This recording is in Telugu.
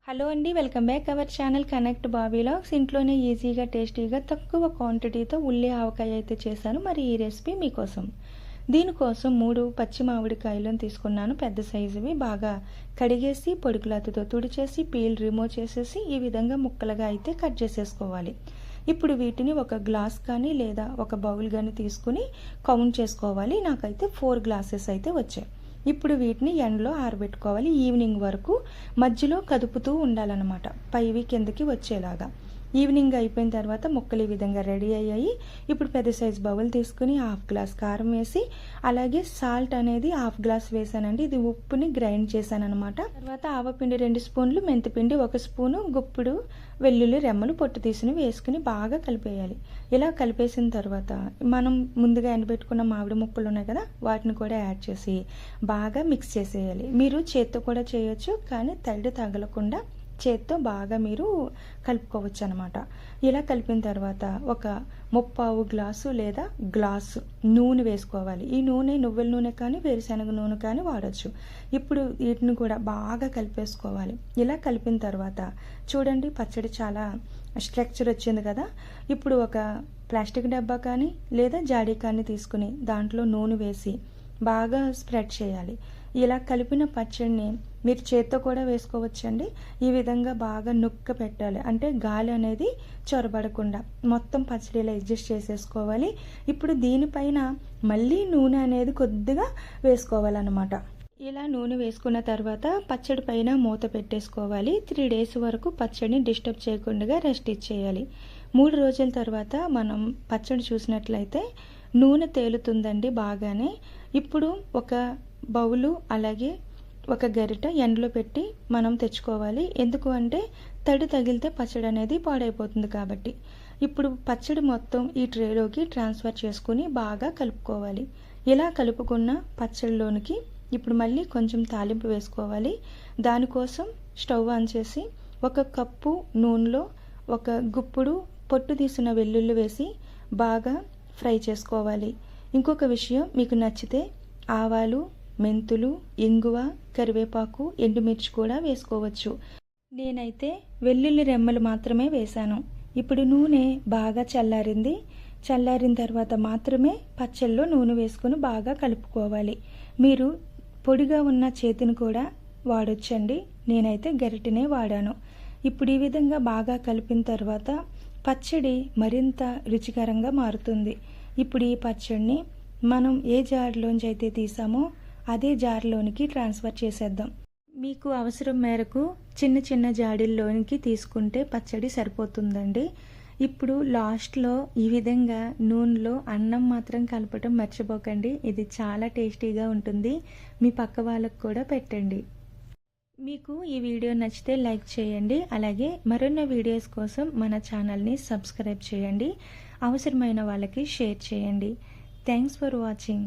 హలో అండి, welcome back our channel connect Bobby vlogs. ఇంట్లోనే ఈజీగా టేస్టీగా తక్కువ క్వాంటిటీతో ఉల్లి ఆవకాయ అయితే చేశాను. మరి ఈ రెసిపీ మీకోసం. దీనికోసం 3 పచ్చి మామిడికాయలను తీసుకున్నాను, పెద్ద సైజువి. బాగా కడిగేసి పొడి క్లాత్తో తుడిచేసి పీల్ రిమూవ్ చేసేసి ఈ విధంగా ముక్కలుగా అయితే కట్ చేసేసుకోవాలి. ఇప్పుడు వీటిని ఒక గ్లాస్ కానీ లేదా ఒక బౌల్ కానీ తీసుకుని కౌంట్ చేసుకోవాలి. నాకైతే 4 గ్లాసెస్ అయితే వచ్చాయి. ఇప్పుడు వీటిని ఎండలో ఆరబెట్టుకోవాలి. ఈవినింగ్ వరకు మధ్యలో కదుపుతూ ఉండాలన్నమాట, పైవి కిందకి వచ్చేలాగా. ఈవినింగ్ అయిపోయిన తర్వాత ముక్కలు ఈ విధంగా రెడీ అయ్యాయి. ఇప్పుడు పెద్ద సైజ్ బౌల్ తీసుకుని 1/2 గ్లాస్ కారం వేసి, అలాగే సాల్ట్ అనేది 1/2 గ్లాస్ వేసానండి. ఇది ఉప్పుని గ్రైండ్ చేశాను అనమాట. తర్వాత ఆవపిండి 2 స్పూన్లు, మెంతిపిండి 1 స్పూను, గుప్పుడు వెల్లుల్లి రెమ్మలు పొట్టు తీసుకుని వేసుకుని బాగా కలిపేయాలి. ఇలా కలిపేసిన తర్వాత మనం ముందుగా ఎండబెట్టుకున్న మామిడి ముక్కలు ఉన్నాయి కదా, వాటిని కూడా యాడ్ చేసి బాగా మిక్స్ చేసేయాలి. మీరు చేత్తో కూడా చేయొచ్చు, కానీ తడి తగలకుండా చేత్తో బాగా మీరు కలుపుకోవచ్చు అనమాట. ఇలా కలిపిన తర్వాత ఒక 3/4 గ్లాసు లేదా గ్లాసు నూనె వేసుకోవాలి. ఈ నూనె నువ్వుల నూనె కానీ వేరుశనగ నూనె కానీ వాడచ్చు. ఇప్పుడు వీటిని కూడా బాగా కలిపేసుకోవాలి. ఇలా కలిపిన తర్వాత చూడండి, పచ్చడి చాలా స్ట్రక్చర్ వచ్చింది కదా. ఇప్పుడు ఒక ప్లాస్టిక్ డబ్బా కానీ లేదా జాడీ కానీ తీసుకుని దాంట్లో నూనె వేసి బాగా స్ప్రెడ్ చేయాలి. ఇలా కలిపిన పచ్చడిని మీరు చేత్తో కూడా వేసుకోవచ్చండి. ఈ విధంగా బాగా నొక్క పెట్టాలి, అంటే గాలి అనేది చొరబడకుండా మొత్తం పచ్చడిలో అడ్జస్ట్ చేసేసుకోవాలి. ఇప్పుడు దీనిపైన మళ్ళీ నూనె అనేది కొద్దిగా వేసుకోవాలన్నమాట. ఇలా నూనె వేసుకున్న తర్వాత పచ్చడి పైన మూత పెట్టేసుకోవాలి. 3 డేస్ వరకు పచ్చడిని డిస్టర్బ్ చేయకుండా రెస్ట్ ఇచ్చేయాలి. 3 రోజుల తర్వాత మనం పచ్చడి చూసినట్లయితే నూనె తేలుతుందండి బాగానే. ఇప్పుడు ఒక బౌలు అలాగే ఒక గరిట ఎండలో పెట్టి మనం తెచ్చుకోవాలి. ఎందుకు అంటే తడి తగిలితే పచ్చడి అనేది పాడైపోతుంది కాబట్టి. ఇప్పుడు పచ్చడి మొత్తం ఈ ట్రేలోకి ట్రాన్స్ఫర్ చేసుకుని బాగా కలుపుకోవాలి. ఇలా కలుపుకున్న పచ్చడిలోనికి ఇప్పుడు మళ్ళీ కొంచెం తాలింపు వేసుకోవాలి. దానికోసం స్టవ్ ఆన్ చేసి 1 కప్పు నూనెలో 1 గుప్పుడు పొట్టు తీసిన వెల్లుల్లి వేసి బాగా ఫ్రై చేసుకోవాలి. ఇంకొక విషయం, మీకు నచ్చితే ఆవాలు, మెంతులు, ఇంగువ, కరివేపాకు, ఎండుమిర్చి కూడా వేసుకోవచ్చు. నేనైతే వెల్లుల్లి రెమ్మలు మాత్రమే వేశాను. ఇప్పుడు నూనె బాగా చల్లారింది. చల్లారిన తర్వాత మాత్రమే పచ్చళ్ళలో నూనె వేసుకొని బాగా కలుపుకోవాలి. మీరు పొడిగా ఉన్న చేతిని కూడా వాడొచ్చండి, నేనైతే గరిటెనే వాడాను. ఇప్పుడు ఈ విధంగా బాగా కలిపిన తర్వాత పచ్చడి మరింత రుచికరంగా మారుతుంది. ఇప్పుడు ఈ పచ్చడిని మనం ఏ జార్లోంచి అయితే తీసామో అదే జార్లోనికి ట్రాన్స్ఫర్ చేసేద్దాం. మీకు అవసరం మేరకు చిన్న చిన్న జాడీల్లోనికి తీసుకుంటే పచ్చడి సరిపోతుందండి. ఇప్పుడు లాస్ట్లో ఈ విధంగా నూనెలో అన్నం మాత్రం కలపటం మర్చిపోకండి. ఇది చాలా టేస్టీగా ఉంటుంది. మీ పక్క వాళ్ళకు కూడా పెట్టండి. మీకు ఈ వీడియో నచ్చితే లైక్ చేయండి. అలాగే మరిన్ని వీడియోస్ కోసం మన ఛానల్ని సబ్స్క్రైబ్ చేయండి. అవసరమైన వాళ్ళకి షేర్ చేయండి. Thanks for watching.